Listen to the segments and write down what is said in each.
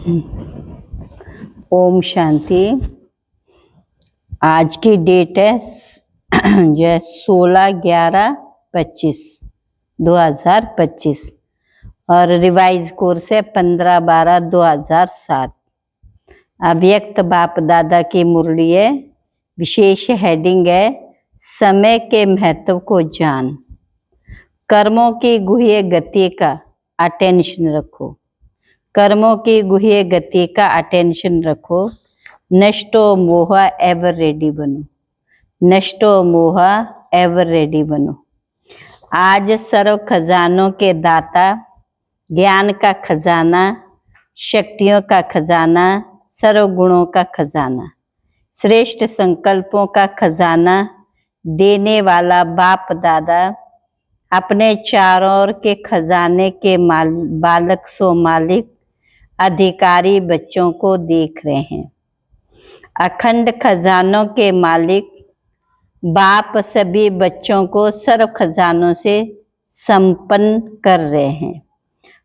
ओम शांति। आज की डेट है जो 16/11/2025 और रिवाइज कोर्स है 15/12/2007। अव्यक्त बाप दादा की मुरली है। विशेष हेडिंग है समय के महत्व को जान। कर्मों की गुह्य गति का अटेंशन रखो। कर्मों की गुह्य गति का अटेंशन रखो। नष्टो मोह एवर रेडी बनो। नष्टो मोह एवर रेडी बनो। आज सर्व खजानों के दाता, ज्ञान का खजाना, शक्तियों का खजाना, सर्व गुणों का खजाना, श्रेष्ठ संकल्पों का खजाना देने वाला बाप दादा अपने चारों ओर के खजाने के बालक सो मालिक अधिकारी बच्चों को देख रहे हैं। अखंड खजानों के मालिक बाप सभी बच्चों को सर्व खजानों से संपन्न कर रहे हैं।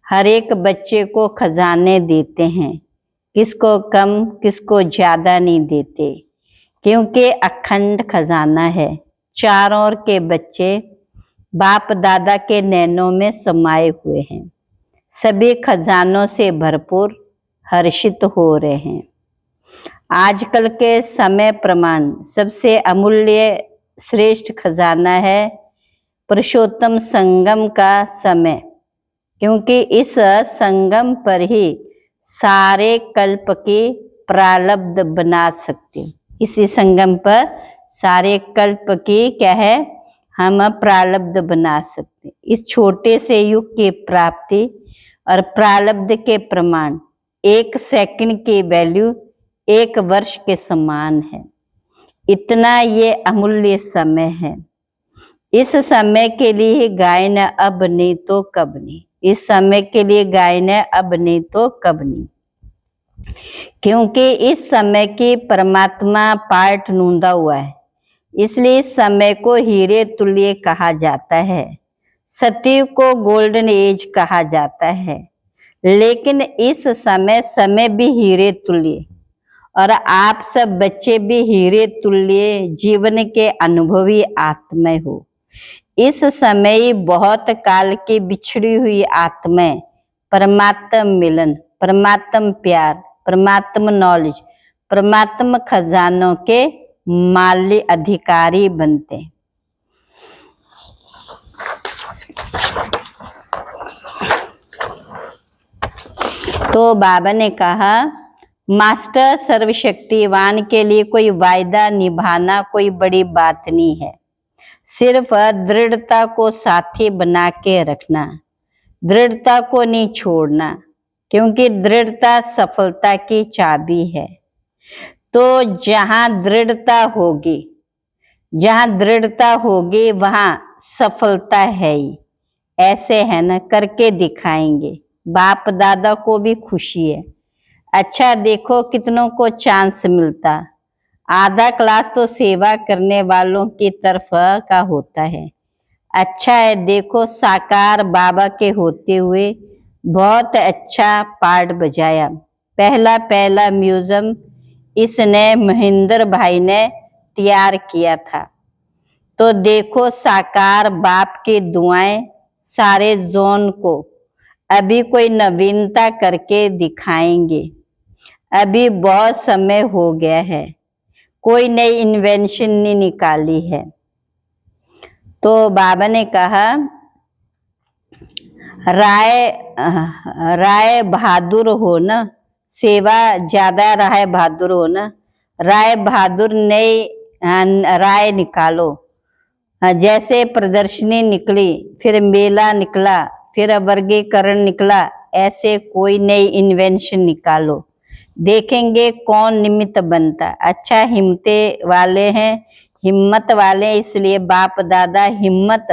हर एक बच्चे को खजाने देते हैं, किसको कम किसको ज़्यादा नहीं देते, क्योंकि अखंड खजाना है। चारों ओर के बच्चे बाप दादा के नैनों में समाये हुए हैं। सभी खजानों से भरपूर हर्षित हो रहे हैं। आजकल के समय प्रमाण सबसे अमूल्य श्रेष्ठ खजाना है पुरुषोत्तम संगम का समय, क्योंकि इस संगम पर ही सारे कल्प की प्रारब्ध बना सकते। इसी संगम पर सारे कल्प की क्या है, हम प्रारब्ध बना सकते। इस छोटे से युग की प्राप्ति और प्रारब्ध के प्रमाण 1 सेकंड की वैल्यू 1 वर्ष के समान है। इतना ये अमूल्य समय है। इस समय के लिए गायन अब नहीं तो कब नहीं। इस समय के लिए गायन अब नहीं तो कब नहीं, क्योंकि इस समय की परमात्मा पार्ट नूंदा हुआ है। इसलिए इस समय को हीरे तुल्य कहा जाता है। सतयुग को गोल्डन एज कहा जाता है। लेकिन इस समय भी हीरे तुल्य, और आप सब बच्चे भी हीरे तुल्य जीवन के अनुभवी आत्मा हो। इस समय बहुत काल की बिछड़ी हुई आत्माएं परमात्म मिलन, परमात्म प्यार, परमात्म नॉलेज, परमात्म खजानों के माल्य अधिकारी बनते। तो बाबा ने कहा, मास्टर सर्वशक्तिवान के लिए कोई वायदा निभाना कोई बड़ी बात नहीं है। सिर्फ दृढ़ता को साथी बना के रखना, दृढ़ता को नहीं छोड़ना, क्योंकि दृढ़ता सफलता की चाबी है। तो जहां दृढ़ता होगी, जहां दृढ़ता होगी वहां सफलता है ही। ऐसे है ना, करके दिखाएंगे। बाप दादा को भी खुशी है। अच्छा देखो कितनों को चांस मिलता। आधा क्लास तो सेवा करने वालों की तरफ का होता है। अच्छा है, देखो साकार बाबा के होते हुए बहुत अच्छा पार्ट बजाया। पहला म्यूजियम इसने महेंद्र भाई ने तैयार किया था। तो देखो साकार बाप की दुआएं सारे जोन को अभी कोई नवीनता करके दिखाएंगे। अभी बहुत समय हो गया है, कोई नई इन्वेंशन नहीं निकाली है। तो बाबा ने कहा, राय बहादुर हो ना, सेवा ज्यादा राय बहादुर हो ना। राय बहादुर नई राय निकालो। जैसे प्रदर्शनी निकली, फिर मेला निकला, फिर वर्गीकरण निकला, ऐसे कोई नई इन्वेंशन निकालो। देखेंगे कौन निमित्त बनता। अच्छा हिम्मते वाले हैं, हिम्मत वाले, इसलिए बाप दादा हिम्मत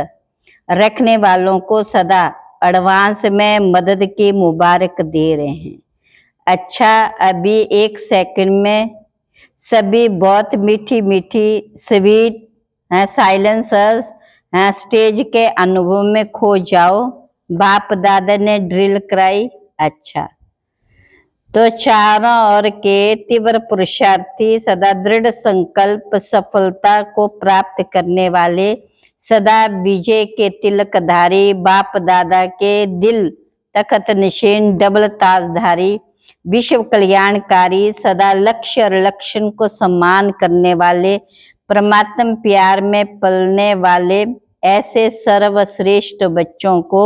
रखने वालों को सदा एडवांस में मदद की मुबारक दे रहे हैं। अच्छा अभी 1 सेकंड में सभी बहुत मीठी मीठी स्वीट साइलेंसर्स स्टेज के अनुभव में खो जाओ। बाप दादा ने ड्रिल कराई। अच्छा तो चारों ओर के तीव्र पुरुषार्थी, सदा दृढ़ संकल्प, सफलता को प्राप्त करने वाले, सदा विजय के तिलकधारी, बाप दादा के दिल तखत निशीन डबल ताजधारी, विश्व कल्याणकारी, सदा लक्ष्य और लक्षण को सम्मान करने वाले, परमात्म प्यार में पलने वाले, ऐसे सर्वश्रेष्ठ बच्चों को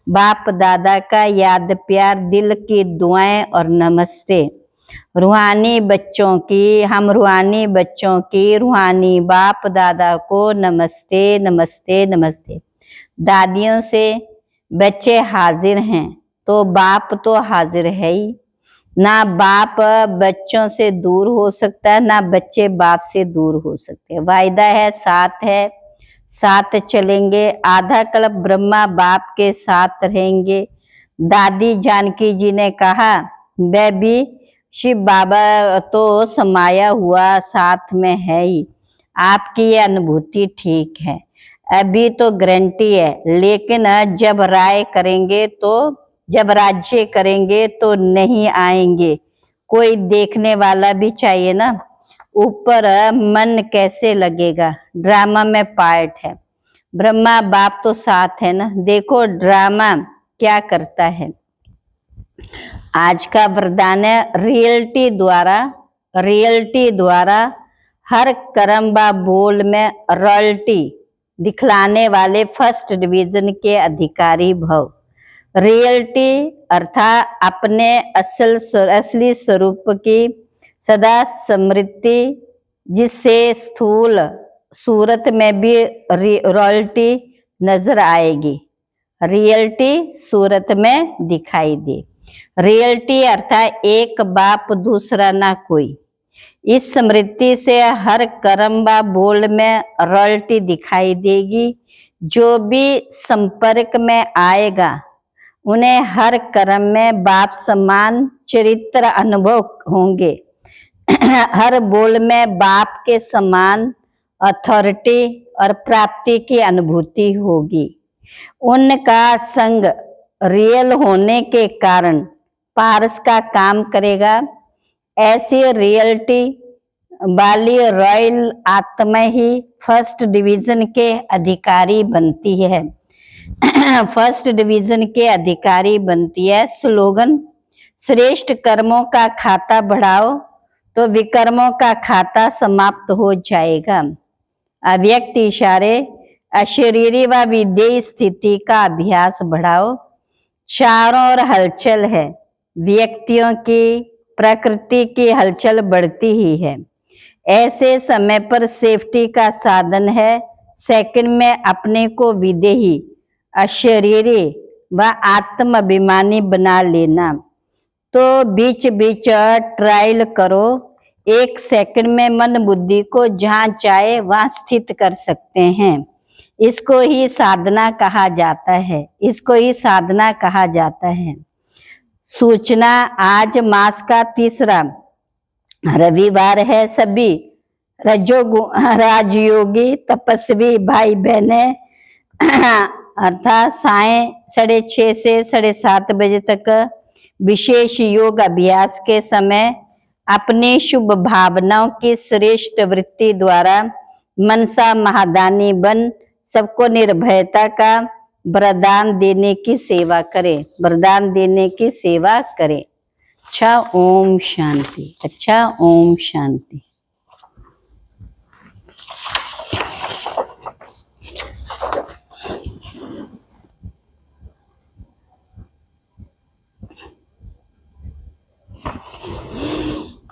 बाप दादा का याद प्यार, दिल की दुआएं और नमस्ते। रूहानी बच्चों की, हम रूहानी बच्चों की रूहानी बाप दादा को नमस्ते नमस्ते नमस्ते। दादियों से बच्चे हाजिर हैं तो बाप तो हाजिर है ही। ना बाप बच्चों से दूर हो सकता है, ना बच्चे बाप से दूर हो सकते हैं। वायदा है, साथ चलेंगे। आधा कल्प ब्रह्मा बाप के साथ रहेंगे। दादी जानकी जी ने कहा, बेबी शिव बाबा तो समाया हुआ साथ में है ही। आपकी ये अनुभूति ठीक है, अभी तो गारंटी है, लेकिन जब राज्य करेंगे तो नहीं आएंगे। कोई देखने वाला भी चाहिए ना, ऊपर मन कैसे लगेगा। ड्रामा में पार्ट है, ब्रह्मा बाप तो साथ है ना। देखो ड्रामा क्या करता है। आज का वरदान है, रियलिटी द्वारा हर कर्म व बोल में रॉयल्टी दिखलाने वाले फर्स्ट डिवीजन के अधिकारी भव। रियलिटी अर्थात अपने असली स्वरूप की सदा स्मृति, जिससे स्थूल सूरत में भी रॉयल्टी नजर आएगी, रियलिटी सूरत में दिखाई दे। रियलिटी अर्थात एक बाप दूसरा ना कोई। इस स्मृति से हर कर्म व बोल में रॉयल्टी दिखाई देगी। जो भी संपर्क में आएगा उन्हें हर कर्म में बाप समान चरित्र अनुभव होंगे। हर बोल में बाप के समान अथॉरिटी और प्राप्ति की अनुभूति होगी। उनका संग रियल होने के कारण पारस का काम करेगा। ऐसी रियलिटी वाली रॉयल आत्मा ही फर्स्ट डिवीजन के अधिकारी बनती है। फर्स्ट डिवीजन के अधिकारी बनती है। स्लोगन, श्रेष्ठ कर्मों का खाता बढ़ाओ तो विकर्मों का खाता समाप्त हो जाएगा। अव्यक्त इशारे, अशरीरी व विदेही स्थिति का अभ्यास बढ़ाओ। चारों ओर हलचल है, व्यक्तियों की, प्रकृति की हलचल बढ़ती ही है। ऐसे समय पर सेफ्टी का साधन है सेकंड में अपने को विदेही, अशरीरी व आत्म अभिमानी बना लेना। तो बीच बीच ट्रायल करो। एक सेकंड में मन बुद्धि को जहाँ चाहे वहाँ स्थित कर सकते हैं। इसको ही साधना कहा जाता है। सूचना, आज मास का तीसरा रविवार है। सभी राजयोगी तपस्वी भाई बहने अर्थात साय 6:30 से 7:30 बजे तक विशेष योग अभ्यास के समय अपनी शुभ भावनाओं की श्रेष्ठ वृत्ति द्वारा मनसा महादानी बन सबको निर्भयता का वरदान देने की सेवा करें। अच्छा, ओम शांति।